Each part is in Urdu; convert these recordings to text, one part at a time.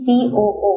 COO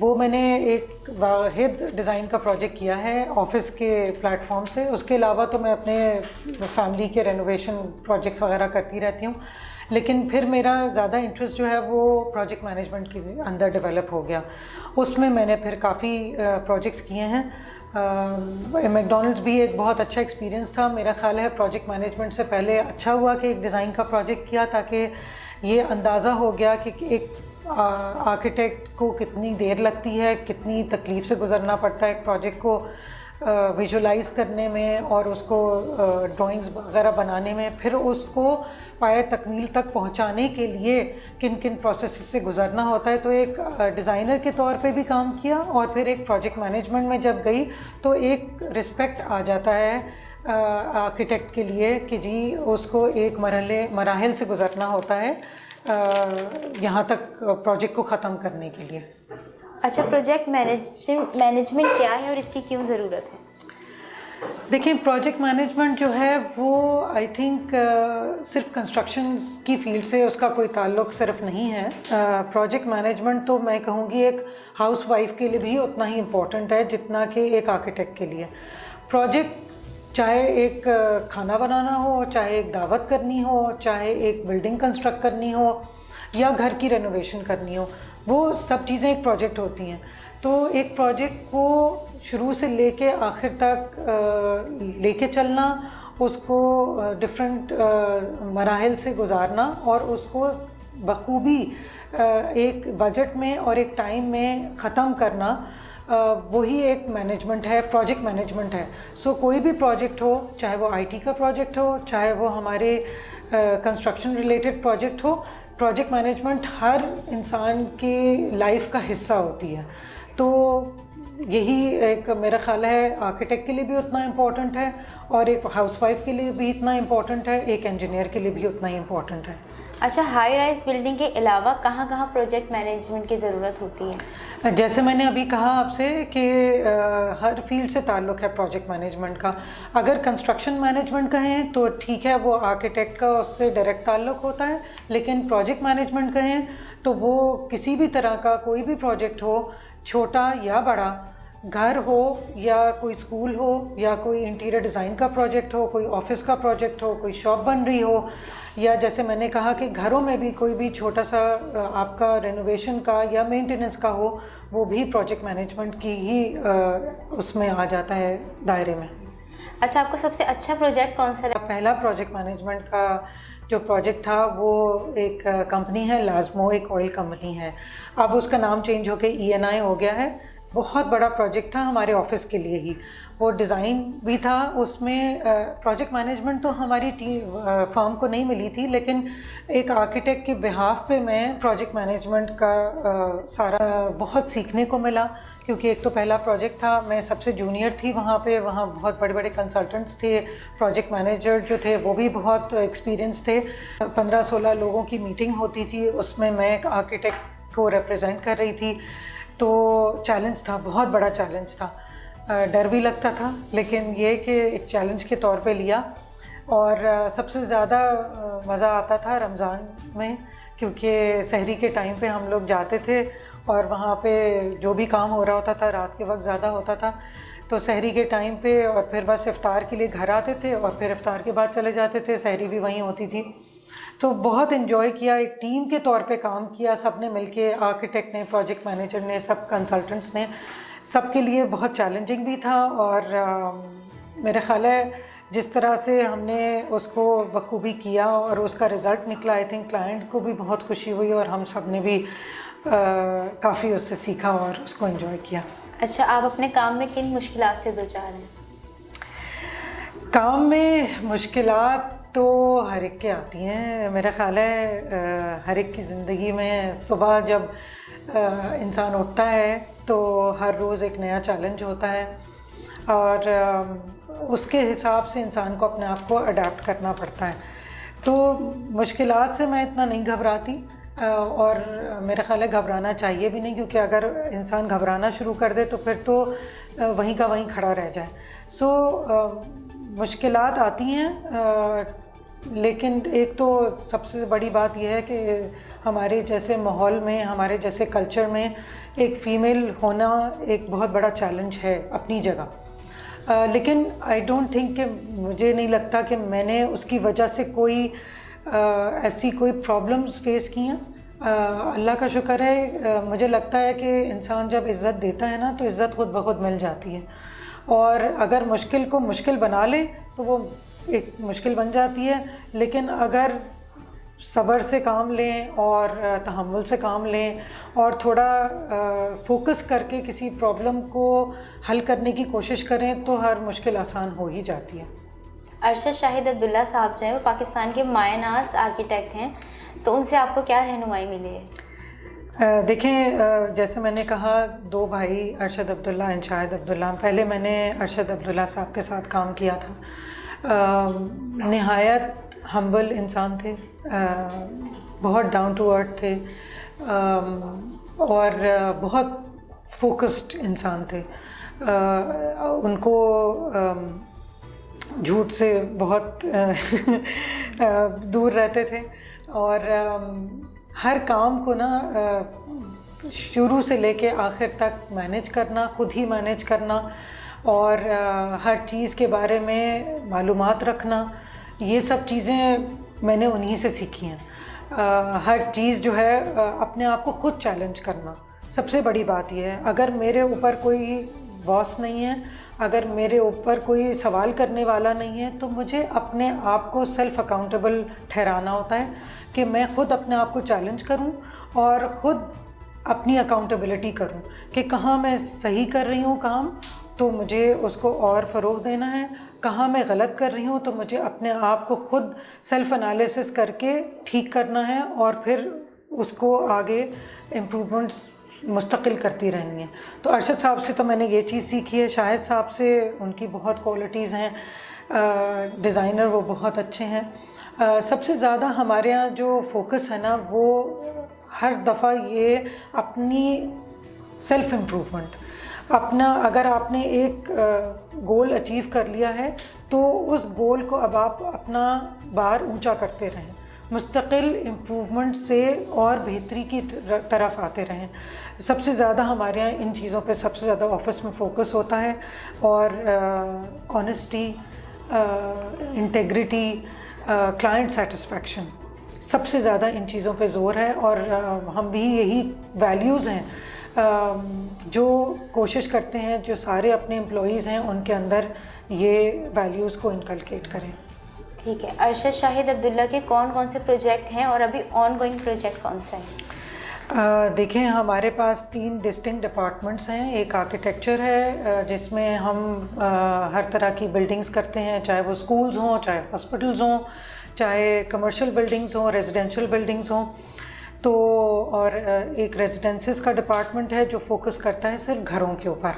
وہ میں نے ایک واحد ڈیزائن کا پروجیکٹ کیا ہے آفس کے پلیٹ فارم سے. اس کے علاوہ تو میں اپنے فیملی کے رینوویشن پروجیکٹس وغیرہ کرتی رہتی ہوں, لیکن پھر میرا زیادہ انٹرسٹ جو ہے وہ پروجیکٹ مینجمنٹ کے اندر ڈیولپ ہو گیا. اس میں نے پھر کافی پروجیکٹس کیے ہیں. میکڈونلڈس بھی ایک بہت اچھا ایکسپیرینس تھا. میرا خیال ہے پروجیکٹ مینجمنٹ سے پہلے اچھا ہوا کہ ایک ڈیزائن کا پروجیکٹ کیا, تاکہ یہ اندازہ ہو گیا کہ ایک آرکیٹیکٹ کو کتنی دیر لگتی ہے, کتنی تکلیف سے گزرنا پڑتا ہے ایک پروجیکٹ کو ویژولائز کرنے میں اور اس کو ڈرائنگز وغیرہ بنانے میں, پھر اس کو پائے تکمیل تک پہنچانے کے لیے کن کن پروسیسز سے گزرنا ہوتا ہے. تو ایک ڈیزائنر کے طور پہ بھی کام کیا, اور پھر ایک پروجیکٹ مینجمنٹ میں جب گئی تو ایک رسپیکٹ آ جاتا ہے آرکیٹیکٹ کے لیے کہ جی اس کو ایک مراحل سے گزرنا ہوتا ہے یہاں تک پروجیکٹ کو ختم کرنے کے لیے. اچھا, پروجیکٹ مینجمنٹ کیا ہے اور اس کی کیوں ضرورت ہے؟ دیکھیں, پروجیکٹ مینجمنٹ جو ہے وہ آئی تھنک صرف کنسٹرکشنز کی فیلڈ سے اس کا کوئی تعلق صرف نہیں ہے. پروجیکٹ مینجمنٹ تو میں کہوں گی ایک ہاؤس وائف کے لیے بھی اتنا ہی امپورٹنٹ ہے جتنا کہ ایک آرکیٹیکٹ کے لیے. پروجیکٹ چاہے ایک کھانا بنانا ہو, چاہے ایک دعوت کرنی ہو, چاہے ایک بلڈنگ کنسٹرکٹ کرنی ہو یا گھر کی رینوویشن کرنی ہو, وہ سب چیزیں ایک پروجیکٹ ہوتی ہیں. تو ایک پروجیکٹ کو شروع سے لے کے آخر تک لے کے چلنا, اس کو ڈفرینٹ مراحل سے گزارنا اور اس کو بخوبی ایک بجٹ میں اور ایک ٹائم میں ختم کرنا, وہی ایک مینجمنٹ ہے, پروجیکٹ مینجمنٹ ہے. سو کوئی بھی پروجیکٹ ہو, چاہے وہ آئی ٹی کا پروجیکٹ ہو, چاہے وہ ہمارے کنسٹرکشن ریلیٹڈ پروجیکٹ ہو, پروجیکٹ مینجمنٹ ہر انسان کی لائف کا حصہ ہوتی ہے. تو یہی ایک میرا خیال ہے آرکیٹیکٹ کے لیے بھی اتنا امپورٹنٹ ہے, اور ایک ہاؤس وائف کے لیے بھی اتنا امپورٹنٹ ہے, ایک انجینئر کے لیے بھی اتنا ہی امپورٹنٹ ہے. اچھا, ہائی رائز بلڈنگ کے علاوہ کہاں کہاں پروجیکٹ مینجمنٹ کی ضرورت ہوتی ہے؟ جیسے میں نے ابھی کہا آپ سے کہ ہر فیلڈ سے تعلق ہے پروجیکٹ مینجمنٹ کا. اگر کنسٹرکشن مینجمنٹ کہیں تو ٹھیک ہے, وہ آرکیٹیکٹ کا اس سے ڈائریکٹ تعلق ہوتا ہے, لیکن پروجیکٹ مینجمنٹ کہیں تو وہ کسی بھی طرح کا کوئی بھی پروجیکٹ ہو, چھوٹا یا بڑا, گھر ہو یا کوئی اسکول ہو یا کوئی انٹیریئر ڈیزائن کا پروجیکٹ ہو, کوئی آفس کا پروجیکٹ ہو, کوئی شاپ بن رہی ہو, یا جیسے میں نے کہا کہ گھروں میں بھی کوئی بھی چھوٹا سا آپ کا رینوویشن کا یا مینٹیننس کا ہو, وہ بھی پروجیکٹ مینجمنٹ کی ہی اس میں آ جاتا ہے دائرے میں. اچھا, آپ کو سب سے اچھا پروجیکٹ کون سا لگا؟ پہلا پروجیکٹ مینجمنٹ کا جو پروجیکٹ تھا وہ ایک کمپنی ہے لازمو, ایک آئل کمپنی ہے. اب اس کا نام چینج ہو کے ENI ہو گیا ہے. بہت بڑا پروجیکٹ تھا ہمارے آفس کے لیے ہی. وہ ڈیزائن بھی تھا, اس میں پروجیکٹ مینجمنٹ تو ہماری فرم کو نہیں ملی تھی, لیکن ایک آرکیٹیکٹ کے بہاف پہ میں پروجیکٹ مینجمنٹ کا سارا بہت سیکھنے کو ملا, کیونکہ ایک تو پہلا پروجیکٹ تھا, میں سب سے جونیئر تھی وہاں پہ. وہاں بہت بڑے بڑے کنسلٹنٹس تھے, پروجیکٹ مینیجر جو تھے وہ بھی بہت ایکسپیرینس تھے. 15-16 لوگوں کی میٹنگ ہوتی تھی, اس میں ایک آرکیٹیکٹ کو ریپرزینٹ کر رہی تھی. تو چیلنج تھا, بہت بڑا چیلنج تھا, ڈر بھی لگتا تھا, لیکن یہ کہ ایک چیلنج کے طور پہ لیا. اور سب سے زیادہ مزہ آتا تھا رمضان میں, کیونکہ سحری کے ٹائم پہ ہم لوگ جاتے تھے اور وہاں پہ جو بھی کام ہو رہا ہوتا تھا رات کے وقت زیادہ ہوتا تھا, تو سحری کے ٹائم پہ اور پھر بس افطار کے لیے گھر آتے تھے اور پھر افطار کے بعد چلے جاتے تھے. سحری بھی وہیں ہوتی تھی. تو بہت انجوائے کیا, ایک ٹیم کے طور پہ کام کیا سب نے مل کے, آرکیٹیکٹ نے, پروجیکٹ مینیجر نے, سب کنسلٹنٹس نے. سب کے لیے بہت چیلنجنگ بھی تھا, اور میرا خیال ہے جس طرح سے ہم نے اس کو بخوبی کیا اور اس کا رزلٹ نکلا, آئی تھنک کلائنٹ کو بھی بہت خوشی ہوئی اور ہم سب نے بھی کافی اس سے سیکھا اور اس کو انجوائے کیا. اچھا, آپ اپنے کام میں کن مشکلات سے دوچار ہیں؟ کام میں مشکلات تو ہر ایک کے آتی ہیں. میرا خیال ہے ہر ایک کی زندگی میں صبح جب انسان اٹھتا ہے تو ہر روز ایک نیا چیلنج ہوتا ہے, اور اس کے حساب سے انسان کو اپنے آپ کو اڈیپٹ کرنا پڑتا ہے. تو مشکلات سے میں اتنا نہیں گھبراتی, اور میرا خیال ہے گھبرانا چاہیے بھی نہیں, کیونکہ اگر انسان گھبرانا شروع کر دے تو پھر تو وہیں کا وہیں کھڑا رہ جائے. سو مشکلات آتی ہیں, لیکن ایک تو سب سے بڑی بات یہ ہے کہ ہمارے جیسے ماحول میں, ہمارے جیسے کلچر میں ایک فیمیل ہونا ایک بہت بڑا چیلنج ہے اپنی جگہ. لیکن آئی ڈونٹ تھنک کہ, مجھے نہیں لگتا کہ میں نے اس کی وجہ سے کوئی ایسی کوئی پرابلمس فیس کی ہیں. اللہ کا شکر ہے, مجھے لگتا ہے کہ انسان جب عزت دیتا ہے نا تو عزت خود بخود مل جاتی ہے, اور اگر مشکل کو مشکل بنا لے تو وہ ایک مشکل بن جاتی ہے. لیکن اگر صبر سے کام لیں اور تحمل سے کام لیں اور تھوڑا فوکس کر کے کسی پرابلم کو حل کرنے کی کوشش کریں تو ہر مشکل آسان ہو ہی جاتی ہے. ارشد شاہد عبداللہ صاحب جو ہیں وہ پاکستان کے مایہ ناز آرکیٹیکٹ ہیں, تو ان سے آپ کو کیا رہنمائی ملی ہے؟ دیکھیں, جیسے میں نے کہا, 2 بھائی ارشد عبداللہ اور شاہد عبداللہ. پہلے میں نے ارشد عبداللہ صاحب کے ساتھ کام کیا تھا. نہایت ہمبل انسان تھے, بہت ڈاؤن ٹو ارتھ تھے, اور بہت فوکسڈ انسان تھے. ان کو جھوٹ سے بہت دور رہتے تھے, اور ہر کام کو نا شروع سے لے کے آخر تک مینیج کرنا, خود ہی مینیج کرنا, اور ہر چیز کے بارے میں معلومات رکھنا, یہ سب چیزیں میں نے انہی سے سیکھی ہیں. ہر چیز جو ہے اپنے آپ کو خود چیلنج کرنا, سب سے بڑی بات یہ ہے. اگر میرے اوپر کوئی باس نہیں ہے, اگر میرے اوپر کوئی سوال کرنے والا نہیں ہے, تو مجھے اپنے آپ کو سیلف اکاؤنٹیبل ٹھہرانا ہوتا ہے کہ میں خود اپنے آپ کو چیلنج کروں اور خود اپنی اکاؤنٹیبلٹی کروں کہ کہاں میں صحیح کر رہی ہوں کام تو مجھے اس کو اور فروغ دینا ہے, کہاں میں غلط کر رہی ہوں تو مجھے اپنے آپ کو خود سیلف انالیسس کر کے ٹھیک کرنا ہے, اور پھر اس کو آگے امپرومنٹس مستقل کرتی رہنی ہے. تو ارشد صاحب سے تو میں نے یہ چیز سیکھی ہے. شاہد صاحب سے ان کی بہت کوالٹیز ہیں, ڈیزائنر وہ بہت اچھے ہیں. سب سے زیادہ ہمارے یہاں جو فوکس ہے نا وہ ہر دفعہ یہ اپنی سیلف امپرومنٹ, اپنا اگر آپ نے ایک گول اچیو کر لیا ہے تو اس گول کو اب آپ اپنا بار اونچا کرتے رہیں, مستقل امپرومنٹ سے اور بہتری کی طرف آتے رہیں. سب سے زیادہ ہمارے یہاں ان چیزوں پہ سب سے زیادہ آفس میں فوکس ہوتا ہے, اور آنیسٹی, انٹیگریٹی, کلائنٹ سیٹسفیکشن, سب سے زیادہ ان چیزوں پہ زور ہے. اور ہم بھی یہی ویلیوز ہیں جو کوشش کرتے ہیں, جو سارے اپنے امپلائیز ہیں ان کے اندر یہ ویلیوز کو انکلکیٹ کریں. ٹھیک ہے. ارشد شاہد عبداللہ کے کون کون سے پروجیکٹ ہیں اور ابھی آن گوئنگ پروجیکٹ کون سا ہے؟ دیکھیں, ہمارے پاس 3 ڈسٹنکٹ ڈپارٹمنٹس ہیں. ایک آرکیٹیکچر ہے جس میں ہم ہر طرح کی بلڈنگز کرتے ہیں, چاہے وہ اسکولز ہوں, چاہے ہاسپٹلز ہوں, چاہے کمرشل بلڈنگز ہوں, ریزیڈینشیل بلڈنگز ہوں. تو اور ایک ریزیڈنسز کا ڈپارٹمنٹ ہے جو فوکس کرتا ہے صرف گھروں کے اوپر,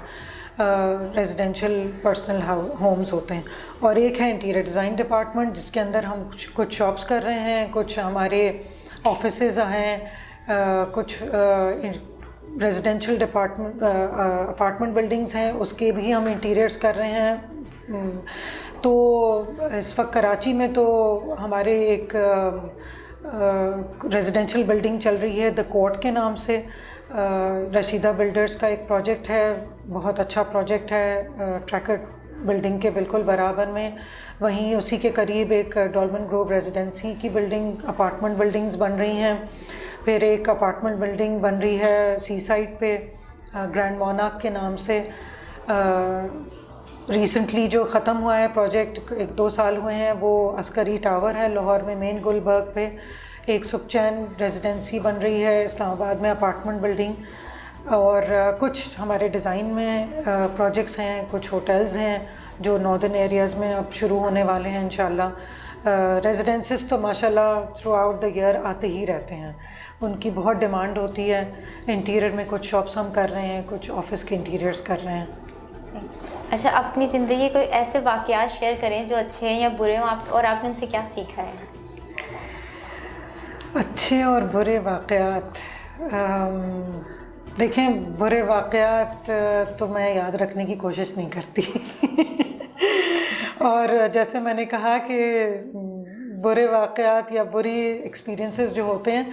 ریزیڈینشیل پرسنل ہومز ہوتے ہیں. اور ایک ہے انٹیریئر ڈیزائن ڈپارٹمنٹ جس کے اندر ہم کچھ شاپس کر رہے ہیں, کچھ ہمارے آفیسز ہیں, کچھ ریزیڈینشیل اپارٹمنٹ بلڈنگز ہیں, اس کے بھی ہم انٹیریئرس کر رہے ہیں. تو اس وقت کراچی میں تو ہمارے ایک ریزیڈینشیل بلڈنگ چل رہی ہے دا کوٹ کے نام سے, رشیدہ بلڈرز کا ایک پروجیکٹ ہے, بہت اچھا پروجیکٹ ہے, ٹریکر بلڈنگ کے بالکل برابر میں. وہیں اسی کے قریب ایک ڈولمن گروو ریزیڈنسی کی بلڈنگ, اپارٹمنٹ بلڈنگز بن رہی ہیں. پھر ایک اپارٹمنٹ بلڈنگ بن رہی ہے سی سائڈ پہ گرینڈ موناک کے نام سے. ریسنٹلی جو ختم ہوا ہے پروجیکٹ, 1-2 سال ہوئے ہیں, وہ عسکری ٹاور ہے لاہور میں مین گلبرگ پہ. ایک سکچین ریزیڈنسی بن رہی ہے اسلام آباد میں, اپارٹمنٹ بلڈنگ. اور کچھ ہمارے ڈیزائن میں پروجیکٹس ہیں, کچھ ہوٹلز ہیں جو ناردرن ایریاز میں اب شروع ہونے والے ہیں انشاءاللہ. ریزیڈنسز تو ماشاءاللہ تھرو آؤٹ دا ایئر آتے ہی رہتے ہیں, ان کی بہت ڈیمانڈ ہوتی ہے. انٹیریئر میں کچھ شاپس ہم کر رہے ہیں, کچھ آفس کے انٹیریئرس کر رہے ہیں. اچھا, اپنی زندگی کوئی ایسے واقعات شیئر کریں جو اچھے ہیں یا برے ہوں, اور آپ نے ان سے کیا سیکھا ہے؟ اچھے اور برے واقعات, دیکھیں برے واقعات تو میں یاد رکھنے کی کوشش نہیں کرتی. اور جیسے میں نے کہا کہ برے واقعات یا بری ایکسپیرینسز جو ہوتے ہیں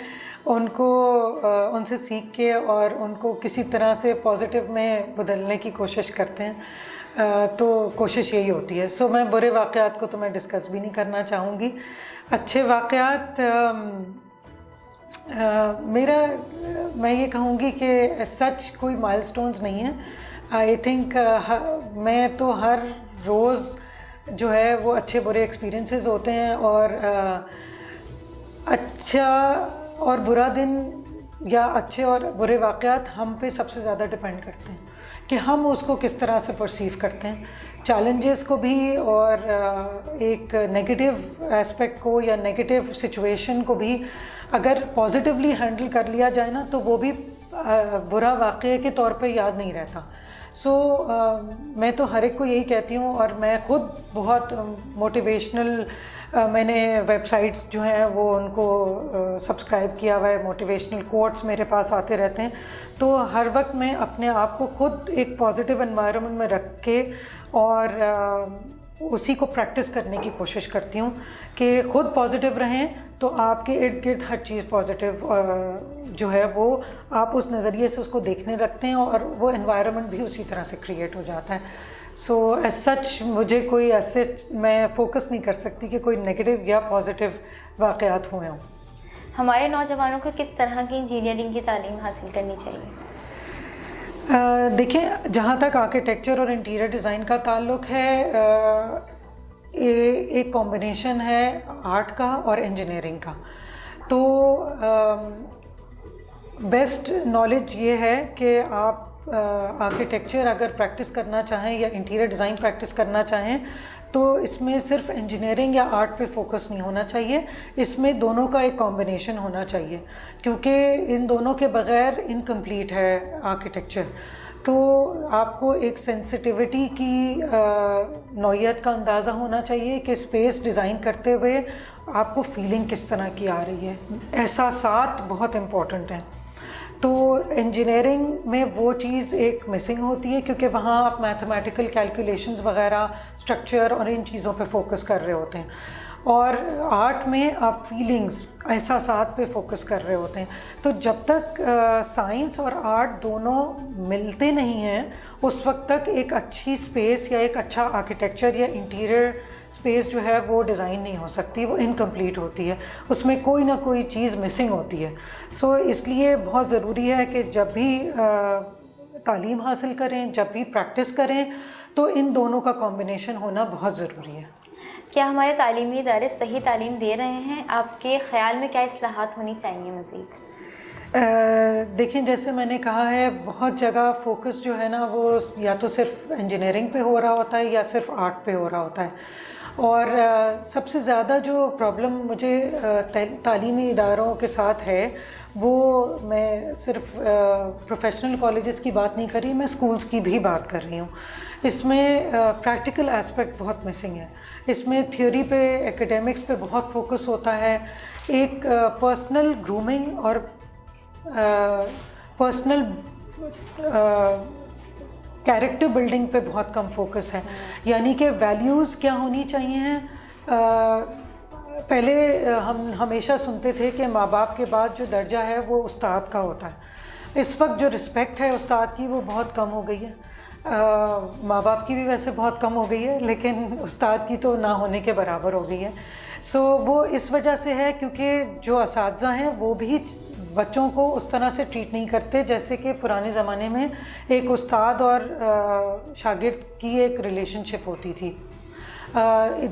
ان کو ان سے سیکھ کے اور ان کو کسی طرح سے پازیٹیو میں بدلنے کی کوشش کرتے ہیں، تو کوشش یہی ہوتی ہے. سو میں برے واقعات کو تو میں ڈسکس بھی نہیں کرنا چاہوں گی. اچھے واقعات میں یہ کہوں گی کہ سچ کوئی مائل سٹونز نہیں ہیں. آئی تھنک میں تو ہر روز جو ہے وہ اچھے برے ایکسپیرینسز ہوتے ہیں، اور اچھا اور برا دن یا اچھے اور برے واقعات ہم پہ سب سے زیادہ ڈپینڈ کرتے ہیں کہ ہم اس کو کس طرح سے پرسیو کرتے ہیں. چیلنجز کو بھی اور ایک نگیٹو اسپیکٹ کو یا نگیٹو سچویشن کو بھی اگر پازیٹیولی ہینڈل کر لیا جائے نا تو وہ بھی برا واقعے کے طور پہ یاد نہیں رہتا. سو میں تو ہر ایک کو یہی کہتی ہوں، اور میں خود بہت موٹیویشنل میں نے ویب سائٹس جو ہیں وہ ان کو سبسکرائب کیا ہوا ہے، موٹیویشنل کوٹس میرے پاس آتے رہتے ہیں. تو ہر وقت میں اپنے آپ کو خود ایک پازیٹیو انوائرمنٹ میں رکھ کے اور اسی کو پریکٹس کرنے کی کوشش کرتی ہوں کہ خود پازیٹیو رہیں تو آپ کے ارد گرد ہر چیز پازیٹیو جو ہے وہ آپ اس نظریے سے اس کو دیکھنے لگتے ہیں، اور وہ انوائرمنٹ بھی اسی طرح سے کریٹ ہو جاتا ہے. سو ایز سچ مجھے کوئی ایسے میں فوکس نہیں کر سکتی کہ کوئی نگیٹو یا پازیٹیو واقعات ہوئے ہوں. ہمارے نوجوانوں کو کس طرح کی انجینئرنگ کی تعلیم حاصل کرنی چاہیے؟ دیکھیں، جہاں تک آرکیٹیکچر اور انٹیریئر ڈیزائن کا تعلق ہے، ایک کمبینیشن ہے آرٹ کا اور انجینئرنگ کا. تو بیسٹ نالج یہ ہے کہ آپ آرکیٹیکچر اگر پریکٹس کرنا چاہیں یا انٹیریئر ڈیزائن پریکٹس کرنا چاہیں تو اس میں صرف انجینئرنگ یا آرٹ پہ فوکس نہیں ہونا چاہیے، اس میں دونوں کا ایک کمبینیشن ہونا چاہیے، کیونکہ ان دونوں کے بغیر انکمپلیٹ ہے آرکیٹیکچر. تو آپ کو ایک سینسٹیوٹی کی نوعیت کا اندازہ ہونا چاہیے کہ اسپیس ڈیزائن کرتے ہوئے آپ کو فیلنگ کس طرح کی آ رہی ہے. احساسات بہت امپورٹنٹ ہیں. تو انجینئرنگ میں وہ چیز ایک مسنگ ہوتی ہے، کیونکہ وہاں آپ میتھمیٹیکل کیلکولیشنز وغیرہ، اسٹرکچر اور ان چیزوں پہ فوکس کر رہے ہوتے ہیں، اور آرٹ میں آپ فیلنگز، احساسات پہ فوکس کر رہے ہوتے ہیں. تو جب تک سائنس اور آرٹ دونوں ملتے نہیں ہیں اس وقت تک ایک اچھی اسپیس یا ایک اچھا آرکیٹیکچر یا انٹیریئر اسپیس جو ہے وہ ڈیزائن نہیں ہو سکتی، وہ انکمپلیٹ ہوتی ہے، اس میں کوئی نہ کوئی چیز مسنگ ہوتی ہے. سو اس لیے بہت ضروری ہے کہ جب بھی تعلیم حاصل کریں، جب بھی پریکٹس کریں، تو ان دونوں کا کمبینیشن ہونا بہت ضروری ہے. کیا ہمارے تعلیمی ادارے صحیح تعلیم دے رہے ہیں؟ آپ کے خیال میں کیا اصلاحات ہونی چاہیے مزید؟ دیکھیں، جیسے میں نے کہا ہے، بہت جگہ فوکس جو ہے نا وہ یا تو صرف انجینئرنگ پہ ہو رہا ہوتا ہے یا صرف آرٹ پہ ہو رہا ہوتا ہے. اور سب سے زیادہ جو پرابلم مجھے تعلیمی اداروں کے ساتھ ہے وہ، میں صرف پروفیشنل کالجز کی بات نہیں کر رہی، میں اسکولس کی بھی بات کر رہی ہوں. اس میں پریکٹیکل اسپیکٹ بہت مسنگ ہے. اس میں تھیوری پہ، ایکیڈیمکس پہ بہت فوکس ہوتا ہے. ایک پرسنل گرومنگ اور پرسنل کیریکٹر بلڈنگ پہ بہت کم فوکس ہے. یعنی کہ ویلیوز کیا ہونی چاہیے ہیں. پہلے ہم ہمیشہ سنتے تھے کہ ماں باپ کے بعد جو درجہ ہے وہ استاد کا ہوتا ہے. اس وقت جو رسپیکٹ ہے استاد کی وہ بہت کم ہو گئی ہے. ماں باپ کی بھی ویسے بہت کم ہو گئی ہے، لیکن استاد کی تو نہ ہونے کے برابر ہو گئی ہے. سو وہ اس وجہ سے ہے کیونکہ جو اساتذہ ہیں وہ بھی بچوں کو اس طرح سے ٹریٹ نہیں کرتے جیسے کہ پرانے زمانے میں ایک استاد اور شاگرد کی ایک ریلیشن شپ ہوتی تھی.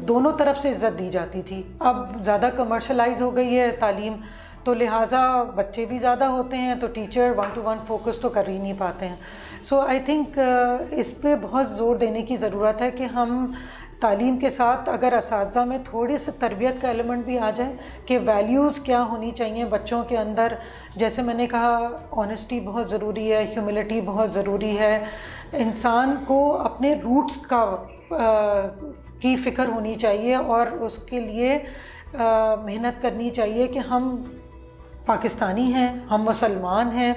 دونوں طرف سے عزت دی جاتی تھی. اب زیادہ کمرشلائز ہو گئی ہے تعلیم، تو لہٰذا بچے بھی زیادہ ہوتے ہیں تو ٹیچر 1-to-1 فوکس تو کر ہی نہیں پاتے ہیں. سو آئی تھنک اس پہ بہت زور دینے کی ضرورت ہے کہ ہم تعلیم کے ساتھ اگر اساتذہ میں تھوڑی سی تربیت کا ایلیمنٹ بھی آ جائے کہ ویلیوز کیا ہونی چاہیے بچوں کے اندر. جیسے میں نے کہا، آنیسٹی بہت ضروری ہے، ہیوملٹی بہت ضروری ہے. انسان کو اپنے روٹس کی فکر ہونی چاہیے اور اس کے لیے محنت کرنی چاہیے کہ ہم پاکستانی ہیں، ہم مسلمان ہیں،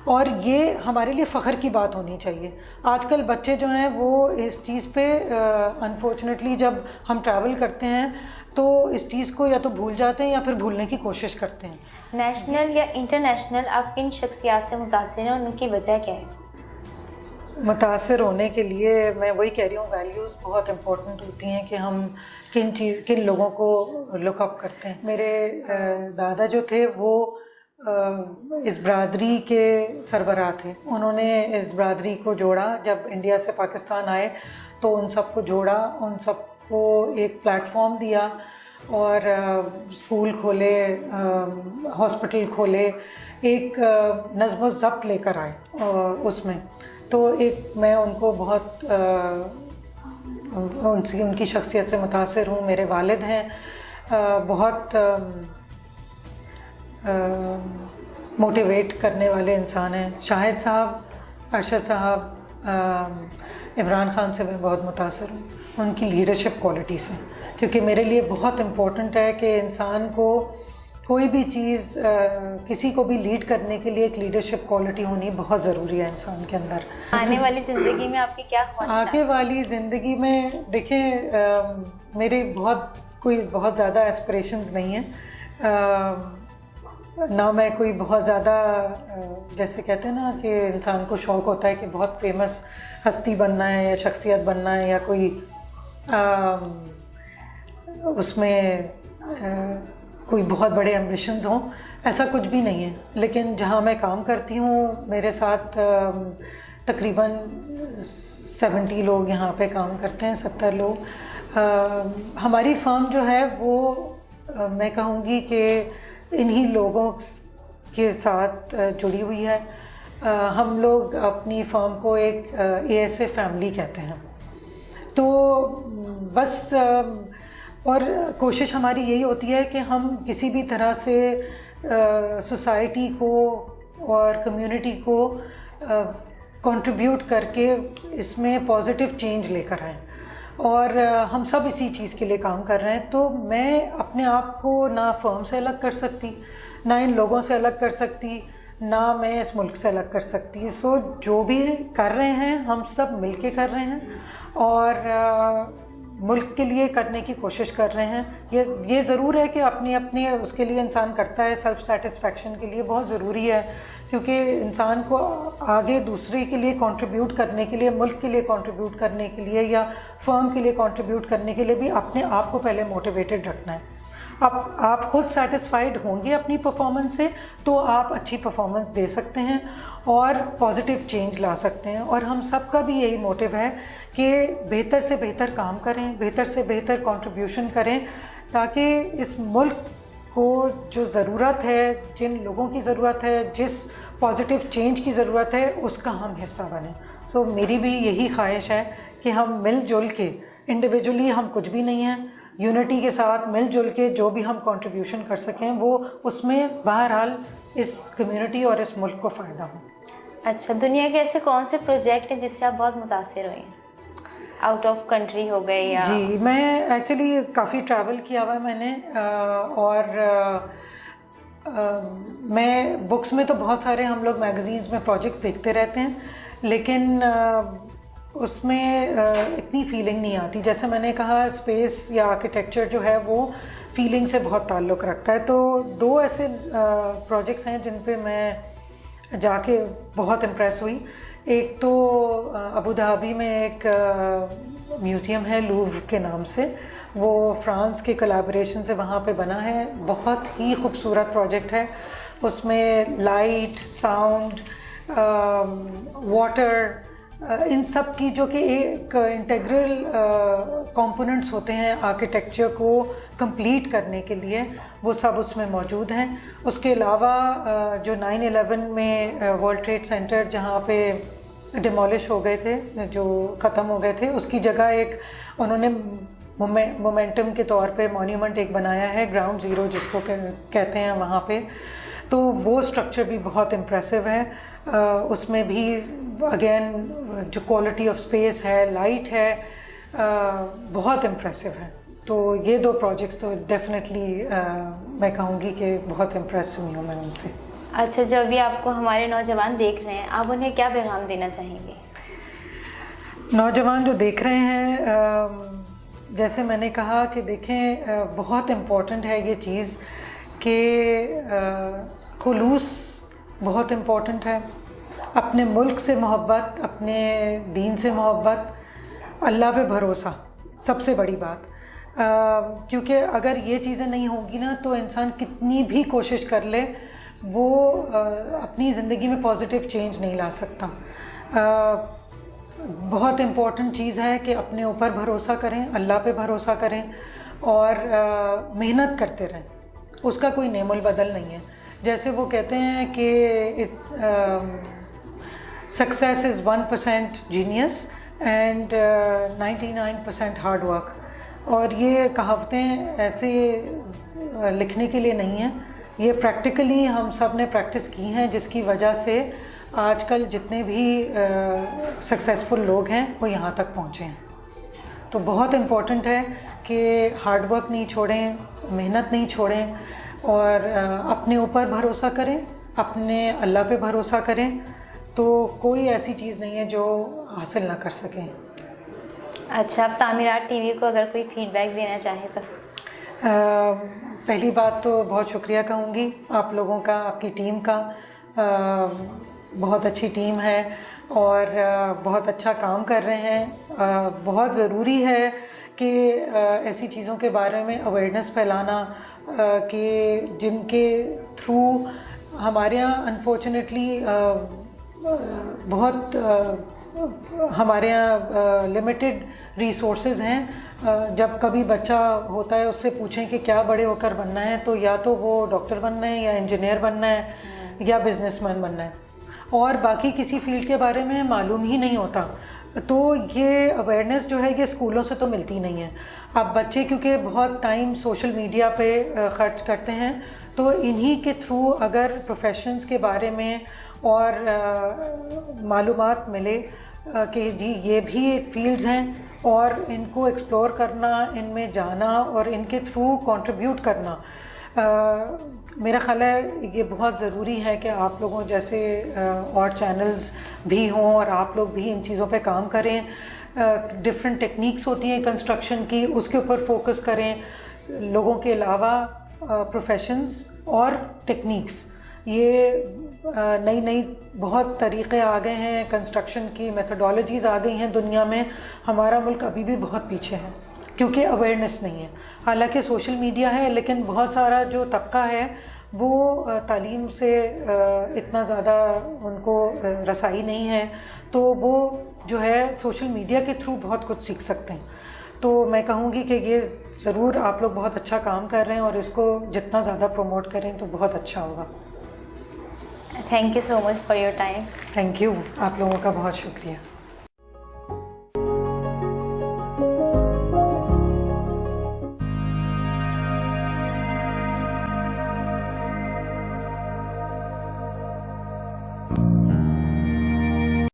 اور یہ ہمارے لیے فخر کی بات ہونی چاہیے. آج کل بچے جو ہیں وہ اس چیز پہ انفارچونیٹلی جب ہم ٹریول کرتے ہیں تو اس چیز کو یا تو بھول جاتے ہیں یا پھر بھولنے کی کوشش کرتے ہیں. نیشنل یا انٹرنیشنل آپ کن شخصیات سے متاثر ہیں اور ان کی وجہ کیا ہے؟ متاثر ہونے کے لیے میں وہی کہہ رہی ہوں، ویلیوز بہت امپورٹنٹ ہوتی ہیں کہ ہم کن لوگوں کو لک اپ کرتے ہیں. میرے دادا جو تھے وہ اس برادری کے سربراہ تھے. انہوں نے اس برادری کو جوڑا. جب انڈیا سے پاکستان آئے تو ان سب کو جوڑا، ان سب کو ایک پلیٹ فارم دیا اور اسکول کھولے، ہاسپٹل کھولے، ایک نظم و ضبط لے کر آئے اس میں. تو میں ان کو بہت ان کی شخصیت سے متاثر ہوں. میرے والد ہیں بہت موٹیویٹ کرنے والے انسان ہیں. شاہد صاحب، ارشد صاحب، عمران خان سے میں بہت متاثر ہوں ان کی لیڈرشپ کوالٹی سے، کیونکہ میرے لیے بہت امپورٹنٹ ہے کہ انسان کو کوئی بھی چیز، کسی کو بھی لیڈ کرنے کے لیے ایک لیڈرشپ کوالٹی ہونی بہت ضروری ہے انسان کے اندر. آنے والی زندگی میں آپ کی کیا خواہشات؟ آگے والی زندگی میں دیکھیں، میرے بہت زیادہ ایسپریشنز نہیں ہیں، نہ میں کوئی بہت زیادہ، جیسے کہتے ہیں نا کہ انسان کو شوق ہوتا ہے کہ بہت فیمس ہستی بننا ہے یا شخصیت بننا ہے یا کوئی اس میں کوئی بہت بڑے ایمبیشنز ہوں. ایسا کچھ بھی نہیں ہے. لیکن جہاں میں کام کرتی ہوں میرے ساتھ تقریباً 70 لوگ یہاں پہ کام کرتے ہیں، 70 لوگ. ہماری فرم جو ہے وہ میں کہوں گی کہ انہی لوگوں کے ساتھ جڑی ہوئی ہے. ہم لوگ اپنی فرم کو ایک ASA فیملی کہتے ہیں. تو بس اور کوشش ہماری یہی ہوتی ہے کہ ہم کسی بھی طرح سے سوسائٹی کو اور کمیونٹی کو کنٹریبیوٹ کر کے اس میں پازیٹیو چینج لے کر آئیں، اور ہم سب اسی چیز کے لیے کام کر رہے ہیں. تو میں اپنے آپ کو نہ فرم سے الگ کر سکتی، نہ ان لوگوں سے الگ کر سکتی، نہ میں اس ملک سے الگ کر سکتی. سو جو بھی کر رہے ہیں ہم سب مل کے کر رہے ہیں اور ملک کے لیے کرنے کی کوشش کر رہے ہیں. یہ ضرور ہے کہ اپنی اس کے لیے انسان کرتا ہے، سیلف سیٹسفیکشن کے لیے بہت ضروری ہے، کیونکہ انسان کو آگے دوسرے کے لیے کنٹریبیوٹ کرنے کے لیے، ملک کے لیے کنٹریبیوٹ کرنے کے لیے یا فرم کے لیے کنٹریبیوٹ کرنے کے لیے بھی اپنے آپ کو پہلے موٹیویٹڈ رکھنا ہے. آپ خود سیٹسفائیڈ ہوں گے اپنی پرفارمنس سے تو آپ اچھی پرفارمنس دے سکتے ہیں اور پازیٹیو چینج لا سکتے ہیں. اور ہم سب کا بھی یہی موٹیو ہے کہ بہتر سے بہتر کام کریں، بہتر سے بہتر کنٹریبیوشن کریں، تاکہ اس ملک کو جو ضرورت ہے، جن لوگوں کی ضرورت ہے، جس پازیٹیو چینج کی ضرورت ہے، اس کا ہم حصہ بنیں. سو میری بھی یہی خواہش ہے کہ ہم مل جل کے، انڈیویجولی ہم کچھ بھی نہیں ہیں، یونٹی کے ساتھ مل جل کے جو بھی ہم کنٹریبیوشن کر سکیں وہ اس میں بہرحال اس کمیونٹی اور اس ملک کو فائدہ ہو. اچھا، دنیا کے ایسے کون سے پروجیکٹ ہیں جس سے آپ بہت متاثر ہوئے ہیں؟ آؤٹ آف کنٹری ہو گئے یا؟ جی، میں ایکچولی کافی ٹریول کیا ہوا ہے میں نے، اور میں بکس میں تو بہت سارے ہم لوگ میگزینز میں پروجیکٹس دیکھتے رہتے ہیں، لیکن اس میں اتنی فیلنگ نہیں آتی. جیسے میں نے کہا اسپیس یا آرکیٹیکچر جو ہے وہ فیلنگ سے بہت تعلق رکھتا ہے. تو 2 ایسے پروجیکٹس ہیں جن پہ میں جا کے بہت امپریس ہوئی. ایک تو ابو دھابی میں ایک میوزیم ہے لوور کے نام سے، وہ فرانس کے کلیبریشن سے وہاں پہ بنا ہے. بہت ہی خوبصورت پروجیکٹ ہے. اس میں لائٹ، ساؤنڈ، واٹر، ان سب کی جو کہ ایک انٹیگرل کمپوننٹس ہوتے ہیں آرکیٹیکچر کو کمپلیٹ کرنے کے لیے، وہ سب اس میں موجود ہیں. اس کے علاوہ جو 9/11 میں ورلڈ ٹریڈ سینٹر جہاں پہ ڈیمولش ہو گئے تھے، جو ختم ہو گئے تھے، اس کی جگہ ایک انہوں نے مومنٹم کے طور پہ مونیومنٹ ایک بنایا ہے، گراؤنڈ زیرو جس کو کہتے ہیں وہاں پہ. تو وہ اسٹرکچر بھی بہت امپریسو ہے. اس میں بھی اگین جو کوالٹی آف اسپیس ہے، لائٹ ہے، بہت امپریسو ہے. تو یہ 2 پروجیکٹس تو ڈیفینیٹلی میں کہوں گی کہ بہت امپریس ہوئی ہوں میں ان سے. اچھا، جو ابھی آپ کو ہمارے نوجوان دیکھ رہے ہیں، آپ انہیں کیا پیغام دینا چاہیں گے؟ نوجوان جو دیکھ رہے ہیں، جیسے میں نے کہا کہ دیکھیں، بہت امپورٹنٹ ہے یہ چیز کہ خلوص بہت امپورٹنٹ ہے، اپنے ملک سے محبت، اپنے دین سے محبت، اللہ پہ بھروسہ سب سے بڑی بات، کیونکہ اگر یہ چیزیں نہیں ہوں گی نا تو انسان کتنی بھی کوشش کر لے وہ اپنی زندگی میں پازیٹیو چینج نہیں لا سکتا۔ بہت امپورٹنٹ چیز ہے کہ اپنے اوپر بھروسہ کریں، اللہ پہ بھروسہ کریں اور محنت کرتے رہیں، اس کا کوئی نعم البدل نہیں ہے۔ جیسے وہ کہتے ہیں کہ success is 1% genius and 99% hard work, اور یہ کہاوتیں ایسے لکھنے کے لیے نہیں ہیں، یہ پریکٹیکلی ہم سب نے پریکٹس کی ہیں، جس کی وجہ سے آج کل جتنے بھی سکسیزفل لوگ ہیں وہ یہاں تک پہنچے ہیں۔ تو بہت امپورٹنٹ ہے کہ ہارڈ ورک نہیں چھوڑیں، محنت نہیں چھوڑیں، اور اپنے اوپر بھروسہ کریں، اپنے اللہ پہ بھروسہ کریں، تو کوئی ایسی چیز نہیں ہے جو حاصل نہ کر سکیں۔ اچھا، اب تعمیرات ٹی وی کو اگر کوئی فیڈ بیک دینا چاہے تو؟ پہلی بات تو بہت شکریہ کہوں گی آپ لوگوں کا، آپ کی ٹیم کا، بہت اچھی ٹیم ہے اور بہت اچھا کام کر رہے ہیں۔ بہت ضروری ہے کہ ایسی چیزوں کے بارے میں اویئرنیس پھیلانا کہ جن کے تھرو ہمارے یہاں انفارچونیٹلی بہت ہمارے یہاں لمیٹڈ ریسورسز ہیں۔ جب کبھی بچہ ہوتا ہے اس سے پوچھیں کہ کیا بڑے ہو کر بننا ہے، تو یا تو وہ ڈاکٹر بننا ہے یا انجینئر بننا ہے یا بزنس مین بننا ہے، اور باقی کسی فیلڈ کے بارے میں معلوم ہی نہیں ہوتا۔ تو یہ اویئرنیس جو ہے یہ اسکولوں سے تو ملتی نہیں ہے۔ اب بچے کیونکہ بہت ٹائم سوشل میڈیا پہ خرچ کرتے ہیں، تو انہی کے تھرو اگر پروفیشنز کے بارے میں اور معلومات ملے کہ جی یہ بھی ایک فیلڈز ہیں اور ان کو ایکسپلور کرنا، ان میں جانا اور ان کے تھرو کنٹریبیوٹ کرنا، میرا خیال ہے یہ بہت ضروری ہے کہ آپ لوگوں جیسے اور چینلز بھی ہوں اور آپ لوگ بھی ان چیزوں پہ کام کریں۔ ڈفرینٹ ٹیکنیکس ہوتی ہیں کنسٹرکشن کی، اس کے اوپر فوکس کریں۔ لوگوں کے علاوہ پروفیشنز اور ٹیکنیکس، یہ نئی نئی بہت طریقے آ گئے ہیں، کنسٹرکشن کی میتھڈالوجیز آ گئی ہیں دنیا میں۔ ہمارا ملک ابھی بھی بہت پیچھے ہے کیونکہ اویئرنیس نہیں ہے۔ حالانکہ سوشل میڈیا ہے لیکن بہت سارا جو طبقہ ہے وہ تعلیم سے اتنا زیادہ ان کو رسائی نہیں ہے، تو وہ جو ہے سوشل میڈیا کے تھرو بہت کچھ سیکھ سکتے ہیں۔ تو میں کہوں گی کہ یہ ضرور آپ لوگ بہت اچھا کام کر رہے ہیں اور اس کو جتنا زیادہ پروموٹ کریں تو بہت اچھا ہوگا۔ Thank you so much for your time. Thank you, آپ لوگوں کا بہت شکریہ۔